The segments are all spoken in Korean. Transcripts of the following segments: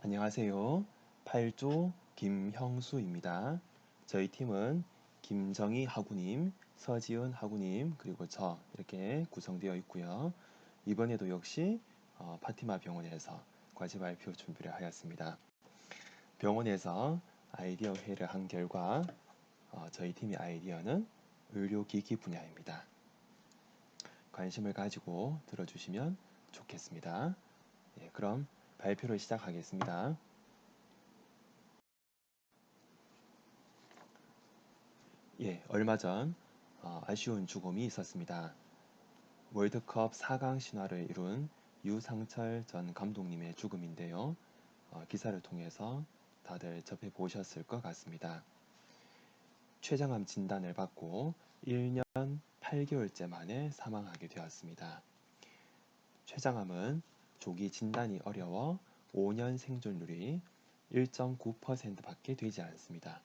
안녕하세요. 8조 김형수입니다. 저희 팀은 김정희 하구님, 서지은 하구님, 그리고 저 이렇게 구성되어 있고요. 이번에도 역시 파티마 병원에서 과제 발표 준비를 하였습니다. 병원에서 아이디어 회의를 한 결과 저희 팀의 아이디어는 의료기기 분야입니다. 관심을 가지고 들어주시면 좋겠습니다. 예, 그럼 발표를 시작하겠습니다. 예, 얼마 전 아쉬운 죽음이 있었습니다. 월드컵 4강 신화를 이룬 유상철 전 감독님의 죽음인데요. 기사를 통해서 다들 접해보셨을 것 같습니다. 췌장암 진단을 받고 1년 8개월째 만에 사망하게 되었습니다. 췌장암은 조기 진단이 어려워 5년 생존율이 1.9%밖에 되지 않습니다.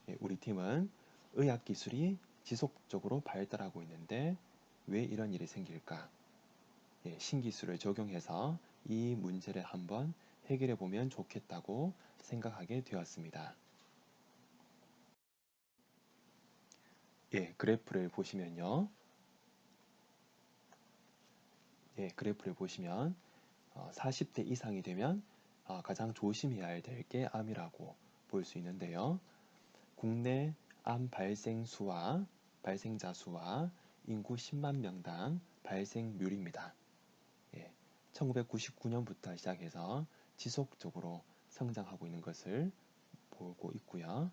예, 우리 팀은 의학기술이 지속적으로 발달하고 있는데 왜 이런 일이 생길까? 예, 신기술을 적용해서 이 문제를 한번 해결해 보면 좋겠다고 생각하게 되었습니다. 예, 그래프를 보시면요. 예, 그래프를 보시면 40대 이상이 되면 가장 조심해야 될 게 암이라고 볼 수 있는데요. 국내 암 발생 수와 발생자 수와 인구 10만 명당 발생률입니다. 예, 1999년부터 시작해서 지속적으로 성장하고 있는 것을 보고 있고요.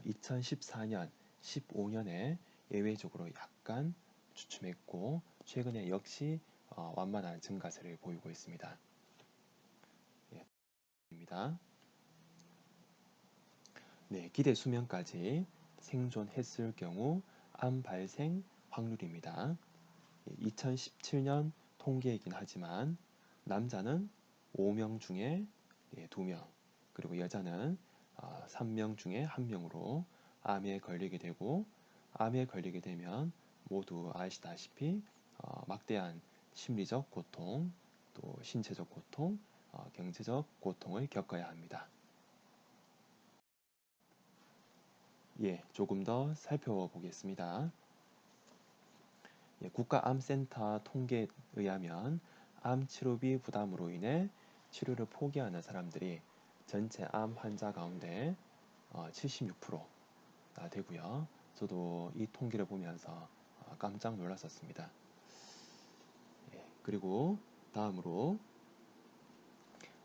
2014년, 15년에 예외적으로 약간 주춤했고 최근에 역시 완만한 증가세를 보이고 있습니다. 예, 입니다. 네, 기대 수명까지 생존했을 경우 암 발생 확률입니다. 2017년 통계이긴 하지만 남자는 5명 중에 2명, 그리고 여자는 3명 중에 1명으로 암에 걸리게 되고, 암에 걸리게 되면 모두 아시다시피 막대한 심리적 고통, 또 신체적 고통, 경제적 고통을 겪어야 합니다. 예, 조금 더 살펴보겠습니다. 예, 국가암센터 통계에 의하면 암 치료비 부담으로 인해 치료를 포기하는 사람들이 전체 암 환자 가운데 76%나 되고요. 저도 이 통계를 보면서 깜짝 놀랐었습니다. 예, 그리고 다음으로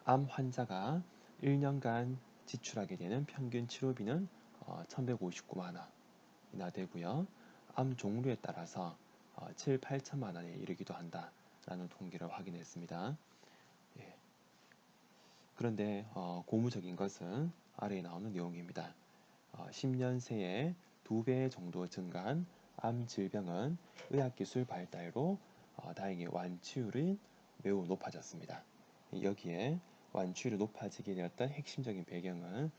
암 환자가 1년간 지출하게 되는 평균 치료비는 1159만 원이나 되고요. 암 종류에 따라서 7, 8천만 원에 이르기도 한다라는 통계를 확인했습니다. 예. 그런데 고무적인 것은 아래에 나오는 내용입니다. 10년 새에 2배 정도 증가한 암 질병은 의학기술 발달로 다행히 완치율이 매우 높아졌습니다. 여기에 완치율이 높아지게 되었던 핵심적인 배경은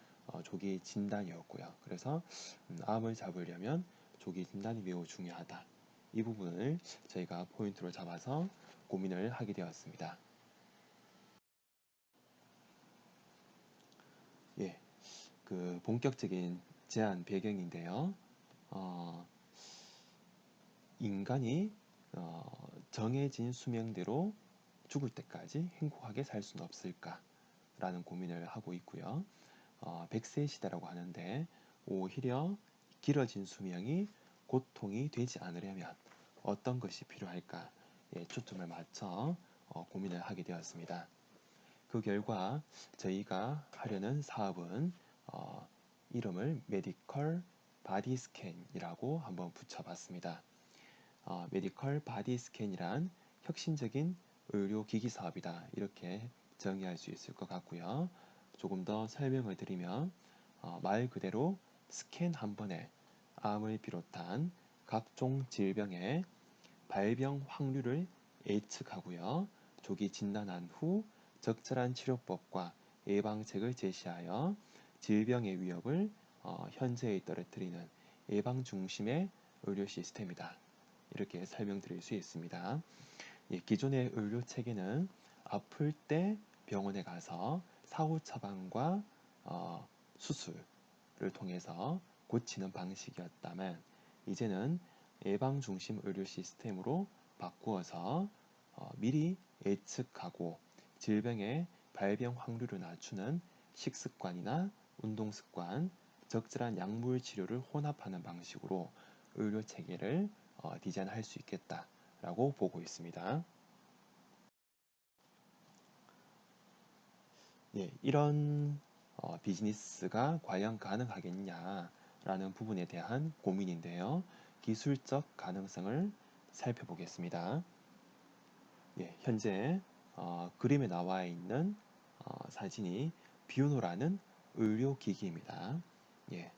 조기 진단이었고요. 그래서 암을 잡으려면 조기 진단이 매우 중요하다. 이 부분을 저희가 포인트로 잡아서 고민을 하게 되었습니다. 예, 그 본격적인 제안 배경인데요. 어, 인간이 정해진 수명대로 죽을 때까지 행복하게 살 수는 없을까라는 고민을 하고 있고요. 100세 시대라고 하는데 오히려 길어진 수명이 고통이 되지 않으려면 어떤 것이 필요할까에 초점을 맞춰 고민을 하게 되었습니다. 그 결과 저희가 하려는 사업은 이름을 메디컬 바디 스캔이라고 한번 붙여봤습니다. 메디컬 바디 스캔이란 혁신적인 의료기기 사업이다. 이렇게 정의할 수 있을 것 같고요. 조금 더 설명을 드리면 말 그대로 스캔 한 번에 암을 비롯한 각종 질병의 발병 확률을 예측하고요. 조기 진단한 후 적절한 치료법과 예방책을 제시하여 질병의 위협을 현저히 떨어뜨리는 예방 중심의 의료 시스템이다. 이렇게 설명드릴 수 있습니다. 예, 기존의 의료 체계는 아플 때 병원에 가서 사후 처방과 수술을 통해서 고치는 방식이었다면 이제는 예방 중심 의료 시스템으로 바꾸어서 미리 예측하고 질병의 발병 확률을 낮추는 식습관이나 운동습관, 적절한 약물 치료를 혼합하는 방식으로 의료 체계를 디자인할 수 있겠다라고 보고 있습니다. 예, 이런 비즈니스가 과연 가능하겠냐라는 부분에 대한 고민인데요. 기술적 가능성을 살펴보겠습니다. 예, 현재 그림에 나와 있는 사진이 뷰노라는 의료기기입니다. 예,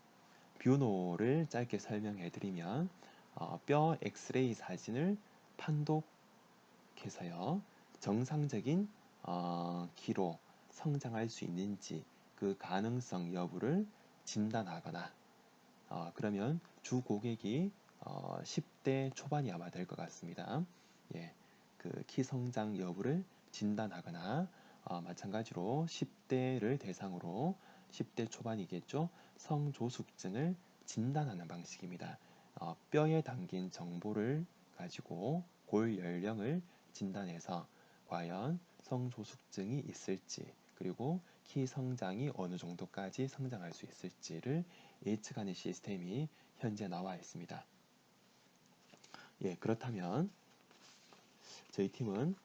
뷰노를 짧게 설명해 드리면 뼈 엑스레이 사진을 판독해서요, 정상적인 키로 성장할 수 있는지 그 가능성 여부를 진단하거나, 그러면 주 고객이 10대 초반이 아마 될 것 같습니다. 예, 그 키 성장 여부를 진단하거나, 마찬가지로 10대를 대상으로 10대 초반이겠죠. 성조숙증을 진단하는 방식입니다. 뼈에 담긴 정보를 가지고 골 연령을 진단해서 과연 성조숙증이 있을지, 그리고 키 성장이 어느 정도까지 성장할 수 있을지를 예측하는 시스템이 현재 나와 있습니다. 예, 그렇다면 저희 팀은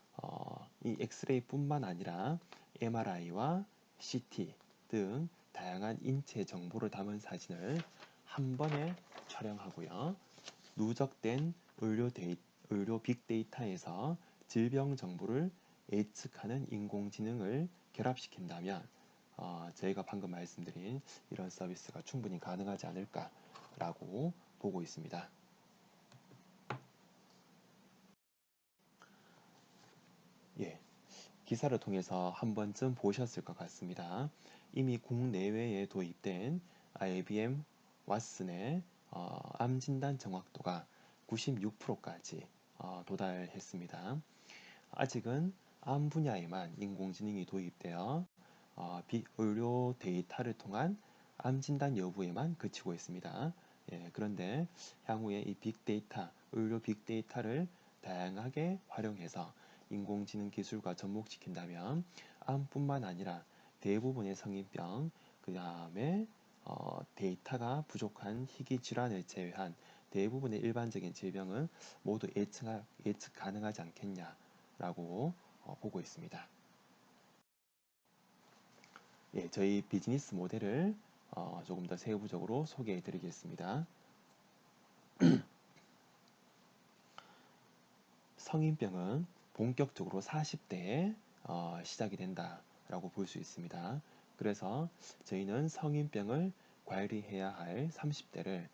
이 엑스레이뿐만 아니라 MRI와 CT 등 다양한 인체 정보를 담은 사진을 한 번에 촬영하고요, 누적된 의료 빅데이터에서 질병 정보를 예측하는 인공지능을 결합시킨다면 저희가 방금 말씀드린 이런 서비스가 충분히 가능하지 않을까라고 보고 있습니다. 예, 기사를 통해서 한 번쯤 보셨을 것 같습니다. 이미 국내외에 도입된 IBM 왓슨의 암 진단 정확도가 96%까지 도달했습니다. 아직은 암 분야에만 인공지능이 도입되어 의료 데이터를 통한 암 진단 여부에만 그치고 있습니다. 예, 그런데 향후에 이 빅데이터, 의료 빅데이터를 다양하게 활용해서 인공지능 기술과 접목시킨다면 암뿐만 아니라 대부분의 성인병, 그 다음에 데이터가 부족한 희귀 질환을 제외한 대부분의 일반적인 질병은 모두 예측 가능하지 않겠냐라고 보고 있습니다. 예, 저희 비즈니스 모델을 조금 더 세부적으로 소개해 드리겠습니다. 성인병은 본격적으로 40대에 시작이 된다라고 볼 수 있습니다. 그래서 저희는 성인병을 관리해야 할 30대를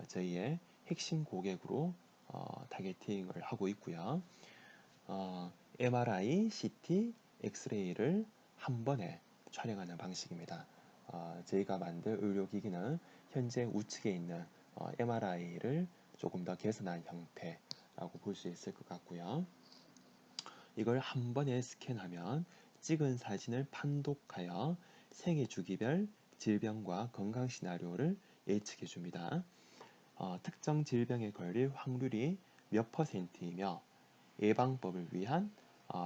저희의 핵심 고객으로 타겟팅을 하고 있고요. MRI, CT, 엑스레이를 한 번에 촬영하는 방식입니다. 저희가 만들 의료기기는 현재 우측에 있는 MRI를 조금 더 개선한 형태라고 볼 수 있을 것 같고요. 이걸 한 번에 스캔하면 찍은 사진을 판독하여 생애 주기별 질병과 건강 시나리오를 예측해 줍니다. 특정 질병에 걸릴 확률이 몇 %이며 예방법을 위한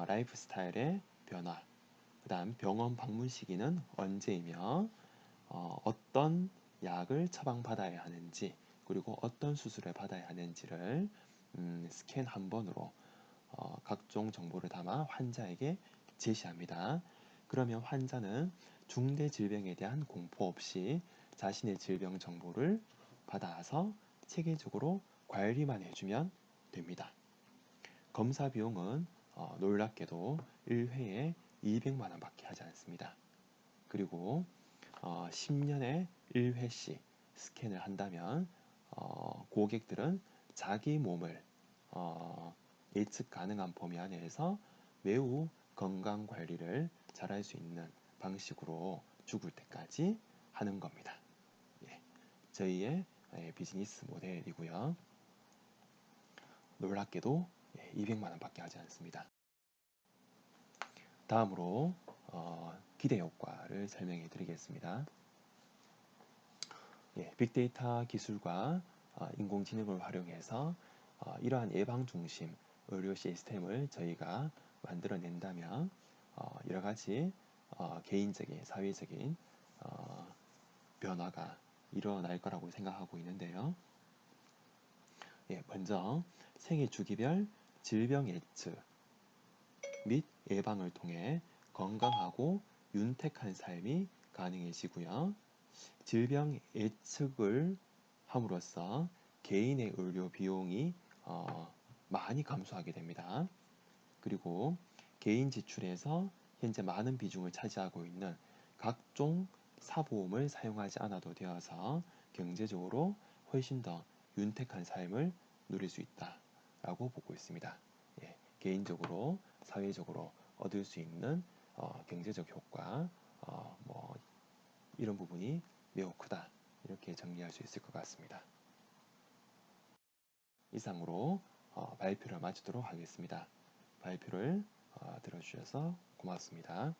라이프 스타일의 변화, 그 다음 병원 방문 시기는 언제이며 어떤 약을 처방받아야 하는지, 그리고 어떤 수술을 받아야 하는지를 스캔 한 번으로 각종 정보를 담아 환자에게 제시합니다. 그러면 환자는 중대 질병에 대한 공포 없이 자신의 질병 정보를 받아서 체계적으로 관리만 해주면 됩니다. 검사 비용은 놀랍게도 1회에 200만 원밖에 하지 않습니다. 그리고 10년에 1회씩 스캔을 한다면 고객들은 자기 몸을 예측 가능한 범위 안에서 매우 건강 관리를 잘할 수 있는 방식으로 죽을 때까지 하는 겁니다. 예, 저희의 비즈니스 모델이고요. 놀랍게도 200만 원밖에 하지 않습니다. 다음으로 기대 효과를 설명해 드리겠습니다. 예, 빅데이터 기술과 인공지능을 활용해서 이러한 예방 중심 의료 시스템을 저희가 만들어낸다면 여러 가지 개인적인, 사회적인 변화가 일어날 거라고 생각하고 있는데요. 예, 먼저 생애 주기별 질병 예측 및 예방을 통해 건강하고 윤택한 삶이 가능해지고요. 질병 예측을 함으로써 개인의 의료 비용이 많이 감소하게 됩니다. 그리고 개인 지출에서 현재 많은 비중을 차지하고 있는 각종 사보험을 사용하지 않아도 되어서 경제적으로 훨씬 더 윤택한 삶을 누릴 수 있다라고 보고 있습니다. 예, 개인적으로, 사회적으로 얻을 수 있는 경제적 효과, 뭐 이런 부분이 매우 크다. 이렇게 정리할 수 있을 것 같습니다. 이상으로 발표를 마치도록 하겠습니다. 발표를 들어주셔서 고맙습니다.